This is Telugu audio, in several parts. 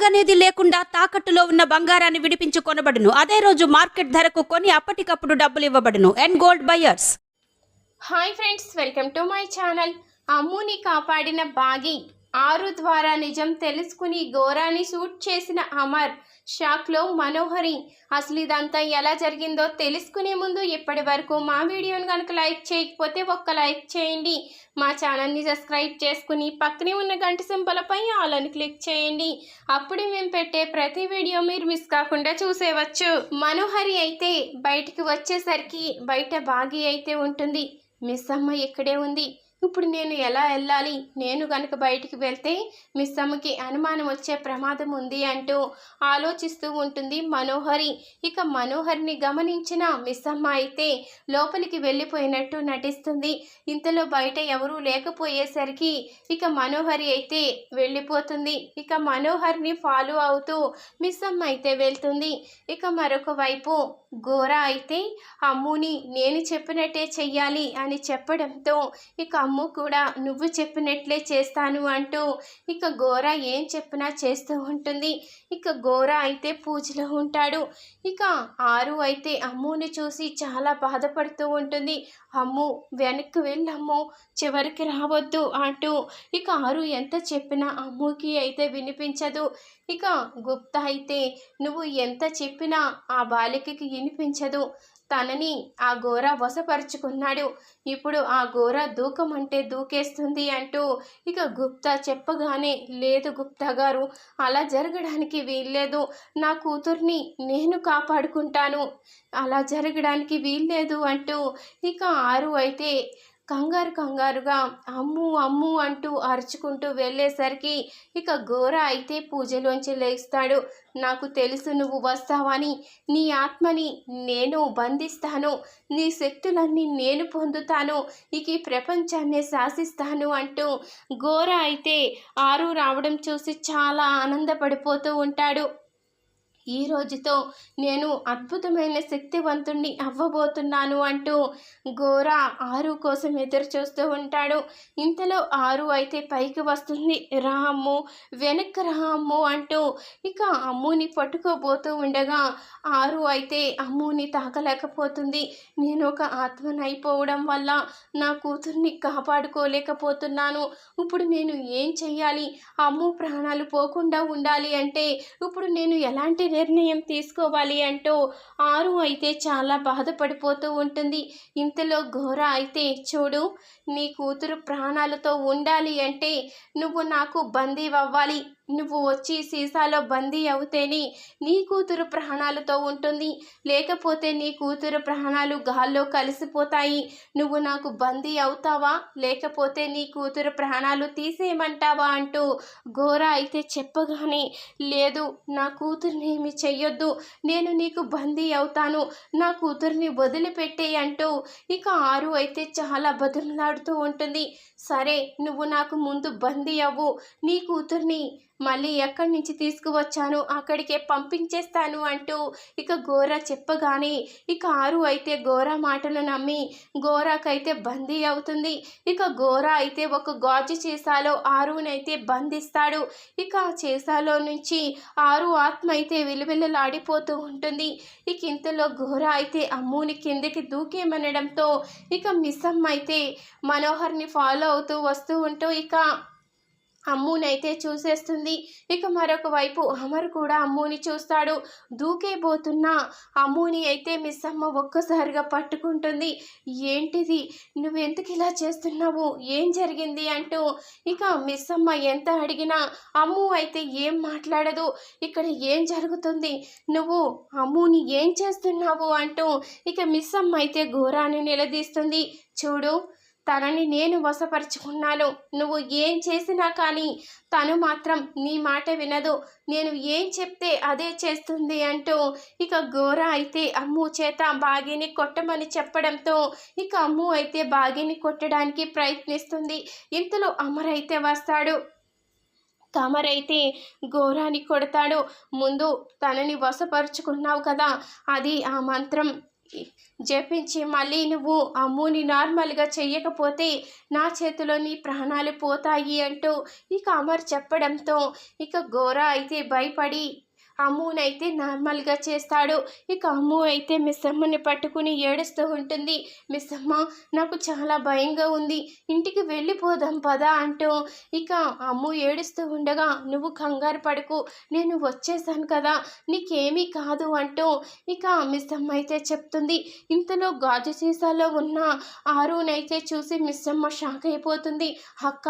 నగనేది లేకుండా తాకట్టులో ఉన్న బంగారాన్ని విడిపించి కొనబడును. అదే రోజు మార్కెట్ ధరకు కొని అప్పటికప్పుడు డబ్బులు ఇవ్వబడును. And gold buyers. Hi friends, welcome to my channel. అమ్ముని కాపాడిన బాగి. ఆరు ద్వారా నిజం తెలుసుకుని ఘోరాన్ని షూట్ చేసిన అమర్. షాక్లో మనోహరి. అసలు ఇదంతా ఎలా జరిగిందో తెలుసుకునే ముందు ఇప్పటి వరకు మా వీడియోని కనుక లైక్ చేయకపోతే ఒక్క లైక్ చేయండి. మా ఛానల్ని సబ్స్క్రైబ్ చేసుకుని పక్కనే ఉన్న గంట సింబలపై ఆల్ అని క్లిక్ చేయండి. అప్పుడు మేము పెట్టే ప్రతి వీడియో మీరు మిస్ కాకుండా చూసేవచ్చు. మనోహరి అయితే బయటికి వచ్చేసరికి బయట బాగి అయితే ఉంటుంది. మిస్ అమ్మ ఇక్కడే ఉంది. ఇప్పుడు నేను ఎలా వెళ్ళాలి? నేను కనుక బయటికి వెళ్తే మిస్ అమ్మకి అనుమానం వచ్చే ప్రమాదం ఉంది అంటూ ఆలోచిస్తూ ఉంటుంది మనోహరి. ఇక మనోహరిని గమనించిన మిస్ అమ్మ అయితే లోపలికి వెళ్ళిపోయినట్టు నటిస్తుంది. ఇంతలో బయట ఎవరూ లేకపోయేసరికి ఇక మనోహరి అయితే వెళ్ళిపోతుంది. ఇక మనోహరిని ఫాలో అవుతూ మిస్ అమ్మ అయితే వెళ్తుంది. ఇక మరొక వైపు గోరా అయితే అమ్ముని నేను చెప్పినట్టే చెయ్యాలి అని చెప్పడంతో ఇక అమ్ము కూడా నువ్వు చెప్పినట్లే చేస్తాను అంటూ ఇక గోరా ఏం చెప్పినా చేస్తూ ఉంటుంది. ఇక గోరా అయితే పూజలో ఉంటాడు. ఇక ఆరు అయితే అమ్ముని చూసి చాలా బాధపడుతూ ఉంటుంది. అమ్ము వెనక్కి వెళ్ళమ్మో, చివరికి రావద్దు అంటూ ఇక ఆరు ఎంత చెప్పినా అమ్ముకి అయితే వినిపించదు. ఇక గుప్తా అయితే నువ్వు ఎంత చెప్పినా ఆ బాలికకి వినిపించదు. తనని ఆ ఘోర వశపరుచుకున్నాడు. ఇప్పుడు ఆ ఘోర దూకమంటే దూకేస్తుంది అంటూ ఇక గుప్తా చెప్పగానే లేదు గుప్తా గారు, అలా జరగడానికి వీల్లేదు. నా కూతుర్ని నేను కాపాడుకుంటాను, అలా జరగడానికి వీల్లేదు అంటూ ఇక ఆరు అయితే కంగారుగా అమ్ము అమ్ము అంటూ అరుచుకుంటూ వెళ్ళేసరికి ఇక ఘోర అయితే పూజలోంచి లేస్తాడు. నాకు తెలుసు నువ్వు వస్తావని, నీ ఆత్మని నేను బంధిస్తాను, నీ శక్తులన్నీ నేను పొందుతాను, ఇక ఈ ప్రపంచాన్ని శాసిస్తాను అంటూ ఘోర అయితే ఆరు రావడం చూసి చాలా ఆనందపడిపోతూ ఉంటాడు. ఈ రోజుతో నేను అద్భుతమైన శక్తివంతుణ్ణి అవ్వబోతున్నాను అంటూ ఘోర ఆరు కోసం ఎదురు చూస్తూ ఉంటాడు. ఇంతలో ఆరు అయితే పైకి వస్తుంది. రా అమ్ము, వెనక్కి రా అమ్ము అంటూ ఇక అమ్ముని పట్టుకోబోతూ ఉండగా ఆరు అయితే అమ్ముని తాకలేకపోతుంది. నేను ఒక ఆత్మనైపోవడం వల్ల నా కూతుర్ని కాపాడుకోలేకపోతున్నాను. ఇప్పుడు నేను ఏం చెయ్యాలి? అమ్ము ప్రాణాలు పోకుండా ఉండాలి అంటే ఇప్పుడు నేను ఎలాంటి నిర్ణయం తీసుకోవాలి అంటూ ఆరు అయితే చాలా బాధపడిపోతూ ఉంటుంది. ఇంతలో ఘోర అయితే చూడు, నీ కూతురు ప్రాణాలతో ఉండాలి అంటే నువ్వు నాకు బందీ అవ్వాలి. నువ్వు వచ్చి సీసాలో బందీ అవుతేనే నీ కూతురు ప్రాణాలతో ఉంటుంది, లేకపోతే నీ కూతురు ప్రాణాలు గాల్లో కలిసిపోతాయి. నువ్వు నాకు బందీ అవుతావా, లేకపోతే నీ కూతురు ప్రాణాలు తీసేయమంటావా అంటూ ఘోర అయితే చెప్పగానే లేదు, నా కూతుర్ని ఏమి చెయ్యొద్దు, నేను నీకు బందీ అవుతాను, నా కూతుర్ని వదిలిపెట్టే అంటూ ఇక ఆరు అయితే చాలా బదులాడుతూ ఉంటుంది. సరే, నువ్వు నాకు ముందు బందీ అవ్వు, నీ కూతుర్ని మళ్ళీ ఎక్కడి నుంచి తీసుకువచ్చాను అక్కడికే పంపించేస్తాను అంటూ ఇక ఘోర చెప్పగానే ఇక ఆరు అయితే ఘోర మాటలు నమ్మి ఘోరాకైతే బందీ అవుతుంది. ఇక ఘోర అయితే ఒక గాజు సీసాలో ఆరునైతే బంధిస్తాడు. ఇక ఆ సీసాలో నుంచి ఆరు ఆత్మ అయితే విలువిల్లాడిపోతూ ఉంటుంది. ఇక ఇంతలో ఘోర అయితే అమ్ముని కిందకి దూకేమనడంతో ఇక మిస్సమ్మ అయితే మనోహర్ని ఫాలో అవుతూ వస్తూ ఉంటూ ఇక అమ్మునైతే చూసేస్తుంది. ఇక మరొక వైపు అమర్ కూడా అమ్ముని చూస్తాడు. దూకేబోతున్న అమ్ముని అయితే మిస్ అమ్మ ఒక్కసారిగా పట్టుకుంటుంది. ఏంటిది, నువ్వెందుకు ఇలా చేస్తున్నావు, ఏం జరిగింది అంటూ ఇక మిస్ అమ్మ ఎంత అడిగినా అమ్ము అయితే ఏం మాట్లాడదు. ఇక్కడ ఏం జరుగుతుంది, నువ్వు అమ్ముని ఏం చేస్తున్నావు అంటూ ఇక మిస్ అమ్మ అయితే ఘోరాన్ని నిలదీస్తుంది. చూడు, తనని నేను వశపరుచుకున్నాను, నువ్వు ఏం చేసినా కానీ తను మాత్రం నీ మాట వినదు, నేను ఏం చెప్తే అదే చేస్తుంది అంటూ ఇక ఘోర అయితే అమ్ము చేత బాగిని కొట్టమని చెప్పడంతో ఇక అమ్ము అయితే బాగిని కొట్టడానికి ప్రయత్నిస్తుంది. ఇంతలో అమర్ అయితే వస్తాడు. అమర్ అయితే ఘోరాన్ని కొడతాడు. ముందు తనని వశపరుచుకున్నావు కదా, అది ఆ మంత్రం జపించి మళ్ళీ నువ్వు అమ్ముని నార్మల్గా చెయ్యకపోతే నా చేతిలో నీ ప్రాణాలు పోతాయి అంటూ ఇక అమర్ చెప్పడంతో ఇక గోరా అయితే భయపడి అమ్మునైతే నార్మల్గా చేస్తాడు. ఇక అమ్ము అయితే మిస్ అమ్మని పట్టుకుని ఏడుస్తూ ఉంటుంది. మిస్ అమ్మ, నాకు చాలా భయంగా ఉంది, ఇంటికి వెళ్ళిపోదాం పదా అంటూ ఇక అమ్ము ఏడుస్తూ ఉండగా, నువ్వు కంగారు పడకు, నేను వచ్చేసాను కదా, నీకేమీ కాదు అంటూ ఇక మిస్ అమ్మ అయితే చెప్తుంది. ఇంతలో గాజు సీసాలో ఉన్న ఆరునైతే చూసి మిస్ అమ్మ షాక్ అయిపోతుంది. అక్క,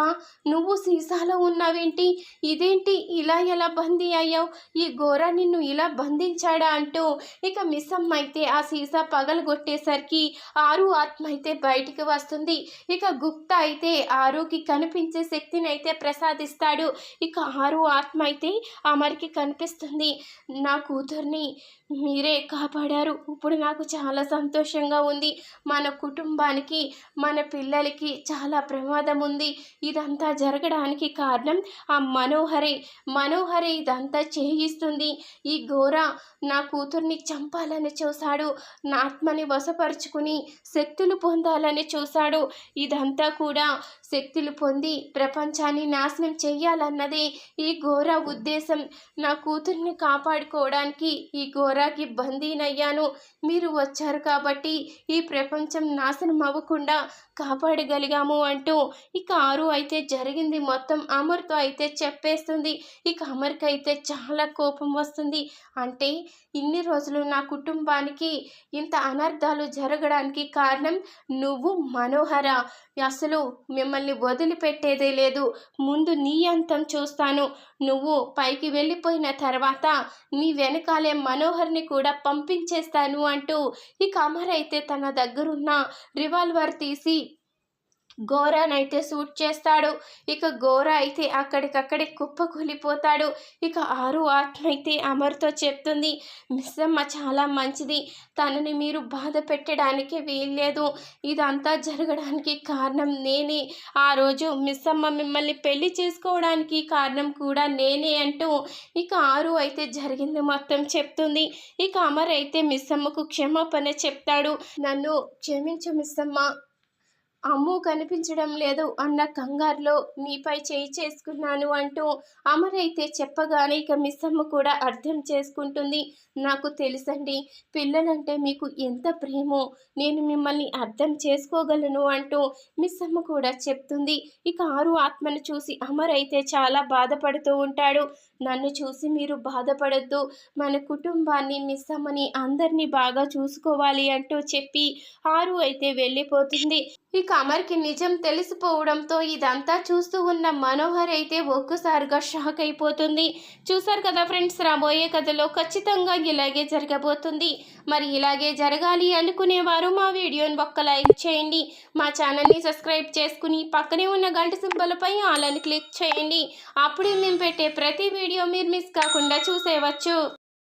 నువ్వు సీసాలో ఉన్నావేంటి, ఇదేంటి ఇలా ఎలా బందీ అయ్యావు, ఈ గోరా నిన్ను ఇలా బంధించాడా అంటూ ఇక మిస్ అమ్మ అయితే ఆ సీసా పగలగొట్టేసరికి ఆరు ఆత్మ అయితే బయటికి వస్తుంది. ఇక గుప్తా అయితే ఆరుకి కనిపించే శక్తిని అయితే ప్రసాదిస్తాడు. ఇక ఆరు ఆత్మ అయితే అమర్కి కనిపిస్తుంది. నా కూతుర్ని మీరే కాపాడారు, ఇప్పుడు నాకు చాలా సంతోషంగా ఉంది, మన కుటుంబానికి మన పిల్లలకి చాలా ప్రమాదం ఉంది, ఇదంతా జరగడానికి కారణం ఆ మనోహరే ఇదంతా చేయిస్తుంది. ఈ ఘోరా నా కూతుర్ని చంపాలని చూశాడు, నా ఆత్మని వశపరుచుకుని శక్తులు పొందాలని చూశాడు, ఇదంతా కూడా శక్తులు పొంది ప్రపంచాన్ని నాశనం చెయ్యాలన్నదే ఈ ఘోరా ఉద్దేశం. నా కూతుర్ని కాపాడుకోవడానికి ఈ ఘోరాకి బందీనయ్యాను, మీరు వచ్చారు కాబట్టి ఈ ప్రపంచం నాశనం అవ్వకుండా కాపాడగలిగాము అంటూ ఇక ఆరు అయితే జరిగింది మొత్తం అమర్తో అయితే చెప్పేస్తుంది. ఇక అమర్కి అయితే చాలా కోపం వస్తుంది. అంటే ఇన్ని రోజులు నా కుటుంబానికి ఇంత అనర్థాలు జరగడానికి కారణం నువ్వు, మనోహర, అసలు మిమ్మల్ని వదిలిపెట్టేదే లేదు, ముందు నీ అంతం చూస్తాను, నువ్వు పైకి వెళ్ళిపోయిన తర్వాత నీ వెనకాలే మనోహర్ని కూడా పంపించేస్తాను అంటూ ఇక అమర్ అయితే తన దగ్గరున్న రివాల్వర్ తీసి గోరానైతే షూట్ చేస్తాడు. ఇక గోరా అయితే అక్కడికక్కడే కుప్పకూలిపోతాడు. ఇక ఆరు ఆత్మ అయితే అమర్తో చెప్తుంది, మిస్ అమ్మ చాలా మంచిది, తనని మీరు బాధ పెట్టడానికి వీల్లేదు, ఇదంతా జరగడానికి కారణం నేనే, ఆ రోజు మిస్ అమ్మ మిమ్మల్ని పెళ్లి చేసుకోవడానికి కారణం కూడా నేనే అంటూ ఇక ఆరు అయితే జరిగింది మొత్తం చెప్తుంది. ఇక అమర్ అయితే మిస్ అమ్మకు క్షమాపణ చెప్తాడు. నన్ను క్షమించు మిస్ అమ్మ, అమ్ము కనిపించడం లేదు అన్న కంగారులో నీపై చేయి చేసుకున్నాను అంటూ అమర్ అయితే చెప్పగానే ఇక మిస్ అమ్మ కూడా అర్థం చేసుకుంటుంది. నాకు తెలుసండి, పిల్లలంటే మీకు ఎంత ప్రేమో, నేను మిమ్మల్ని అర్థం చేసుకోగలను అంటూ మిస్ అమ్మ కూడా చెప్తుంది. ఇక ఆరు ఆత్మను చూసి అమర్ అయితే చాలా బాధపడుతూ ఉంటాడు. నన్ను చూసి మీరు బాధపడొద్దు, మన కుటుంబాన్ని, మిస్ అమ్మని, అందరినీ బాగా చూసుకోవాలి అంటూ చెప్పి ఆరు అయితే వెళ్ళిపోతుంది. ఇక అమర్కి నిజం తెలిసిపోవడంతో ఇదంతా చూస్తూ ఉన్న మనోహర్ అయితే ఒక్కసారిగా షాక్ అయిపోతుంది. చూసారు కదా ఫ్రెండ్స్, రాబోయే కథలో ఖచ్చితంగా ఇలాగే జరగబోతుంది. మరి ఇలాగే జరగాలి అనుకునేవారు మా వీడియోని ఒక్క లైక్ చేయండి, మా ఛానల్ని సబ్స్క్రైబ్ చేసుకుని పక్కనే ఉన్న గంట సింబల్పై ఆల్ అని క్లిక్ చేయండి. అప్పుడే మేము పెట్టే ప్రతి వీడియో మీరు మిస్ కాకుండా చూసేవచ్చు.